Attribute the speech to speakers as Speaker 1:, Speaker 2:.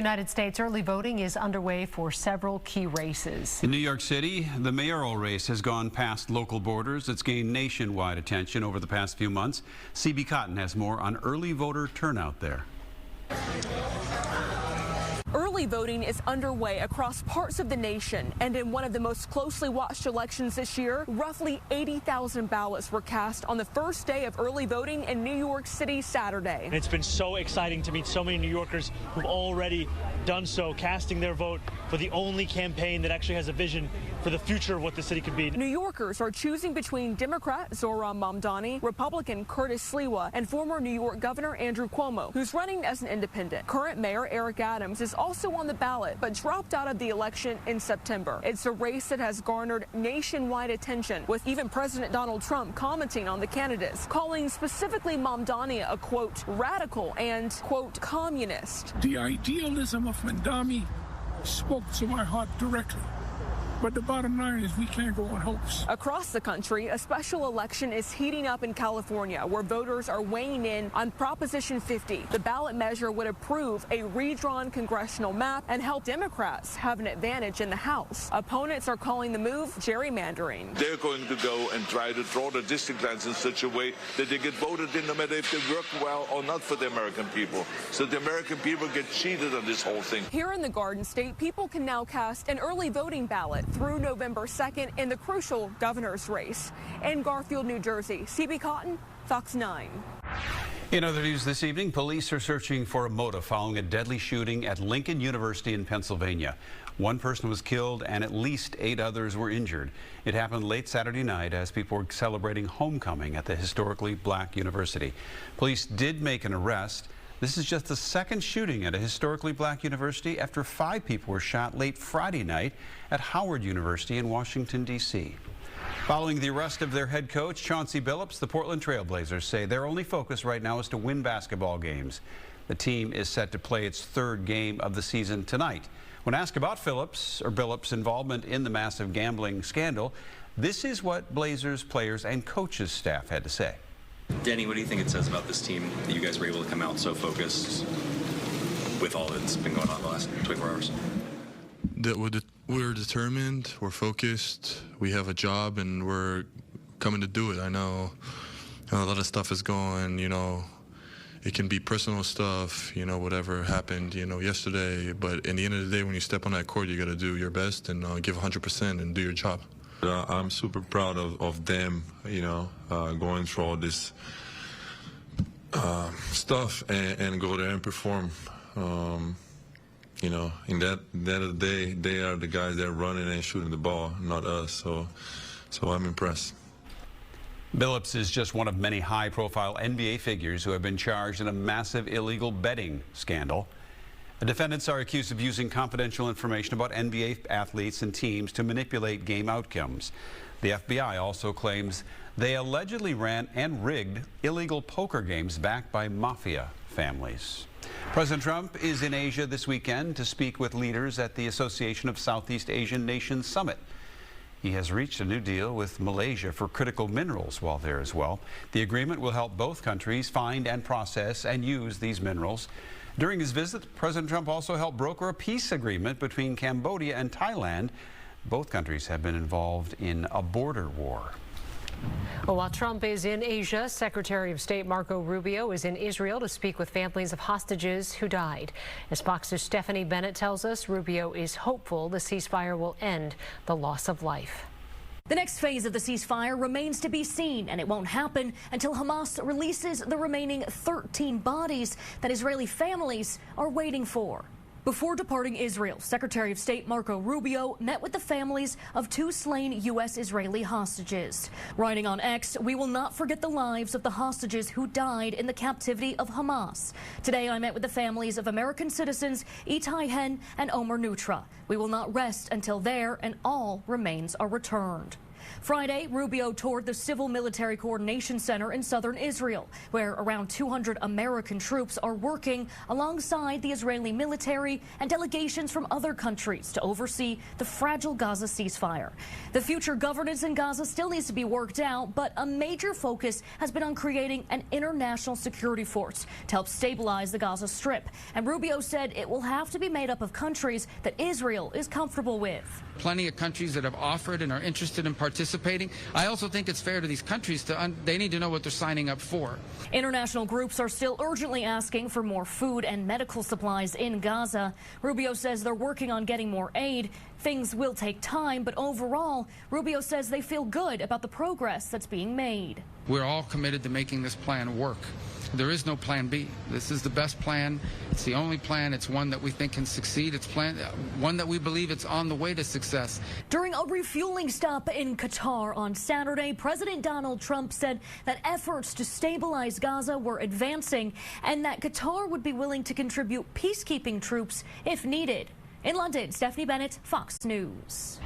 Speaker 1: United States early voting is underway for several key races.
Speaker 2: In New York City, the mayoral race has gone past local borders. It's gained nationwide attention over the past few months. CB Cotton has more on early voter turnout there.
Speaker 3: Early voting is underway across parts of the nation, and in one of the most closely watched elections this year, roughly 80,000 ballots were cast on the first day of early voting in New York City Saturday.
Speaker 4: And it's been so exciting to meet so many New Yorkers who've already done so, casting their vote for the only campaign that actually has a vision for the future of what the city could be.
Speaker 3: New Yorkers are choosing between Democrat Zohran Mamdani, Republican Curtis Sliwa, and former New York Governor Andrew Cuomo, who's running as an independent. Current Mayor Eric Adams is also on the ballot, but dropped out of the election in September. It's a race that has garnered nationwide attention, with even President Donald Trump commenting on the candidates, calling specifically Mamdani a, quote, radical and, quote, communist.
Speaker 5: The idealism of Mamdani spoke to my heart directly. But the bottom line is we can't go on hopes.
Speaker 3: Across the country, a special election is heating up in California, where voters are weighing in on Proposition 50. The ballot measure would approve a redrawn congressional map and help Democrats have an advantage in the House. Opponents are calling the move gerrymandering.
Speaker 6: They're going to go and try to draw the district lines in such a way that they get voted in no matter if they work well or not for the American people. So the American people get cheated on this whole thing.
Speaker 3: Here in the Garden State, people can now cast an early voting ballot through November 2nd in the crucial governor's race. In Garfield, New Jersey, CB Cotton, Fox 9.
Speaker 2: In other news this evening, police are searching for a motive following a deadly shooting at Lincoln University in Pennsylvania. One person was killed and at least 8 others were injured. It happened late Saturday night as people were celebrating homecoming at the historically black university. Police did make an arrest. This is just the second shooting at a historically black university after 5 people were shot late Friday night at Howard University in Washington, D.C. Following the arrest of their head coach, Chauncey Billups, the Portland Trail Blazers say their only focus right now is to win basketball games. The team is set to play its 3rd game of the season tonight. When asked about Billups' involvement in the massive gambling scandal, this is what Blazers players and coaches staff had to say.
Speaker 7: Danny, what do you think it says about this team that you guys were able to come out so focused with all that's been going on the last 24 hours?
Speaker 8: That we're determined, we're focused, we have a job, and we're coming to do it. I know a lot of stuff is going, it can be personal stuff, whatever happened, yesterday. But in the end of the day, when you step on that court, you got to do your best and give 100% and do your job.
Speaker 6: I'm super proud of them, going through all this stuff and go there and perform. In that end of the day, they are the guys that are running and shooting the ball, not us. So I'm impressed.
Speaker 2: Billups is just one of many high-profile NBA figures who have been charged in a massive illegal betting scandal. The defendants are accused of using confidential information about NBA athletes and teams to manipulate game outcomes. The FBI also claims they allegedly ran and rigged illegal poker games backed by mafia families. President Trump is in Asia this weekend to speak with leaders at the Association of Southeast Asian Nations Summit. He has reached a new deal with Malaysia for critical minerals while there as well. The agreement will help both countries find and process and use these minerals. During his visit, President Trump also helped broker a peace agreement between Cambodia and Thailand. Both countries have been involved in a border war.
Speaker 1: Well, while Trump is in Asia, Secretary of State Marco Rubio is in Israel to speak with families of hostages who died. As Fox's Stephanie Bennett tells us, Rubio is hopeful the ceasefire will end the loss of life.
Speaker 9: The next phase of the ceasefire remains to be seen, and it won't happen until Hamas releases the remaining 13 bodies that Israeli families are waiting for. Before departing Israel, Secretary of State Marco Rubio met with the families of 2 slain U.S.-Israeli hostages. Writing on X, "We will not forget the lives of the hostages who died in the captivity of Hamas. Today I met with the families of American citizens Itai Hen and Omer Nutra. We will not rest until their and all remains are returned." Friday, Rubio toured the Civil Military Coordination Center in southern Israel, where around 200 American troops are working alongside the Israeli military and delegations from other countries to oversee the fragile Gaza ceasefire. The future governance in Gaza still needs to be worked out, but a major focus has been on creating an international security force to help stabilize the Gaza Strip. And Rubio said it will have to be made up of countries that Israel is comfortable with.
Speaker 10: Plenty of countries that have offered and are interested in participating. I also think it's fair to these countries they need to know what they're signing up for.
Speaker 9: International groups are still urgently asking for more food and medical supplies in Gaza. Rubio says they're working on getting more aid. Things will take time, but overall, Rubio says they feel good about the progress that's being made.
Speaker 10: We're all committed to making this plan work. There is no plan B. This is the best plan. It's the only plan. It's one that we think can succeed. It's one that we believe it's on the way to success.
Speaker 9: During a refueling stop in Qatar on Saturday, President Donald Trump said that efforts to stabilize Gaza were advancing and that Qatar would be willing to contribute peacekeeping troops if needed. In London, Stephanie Bennett, Fox News.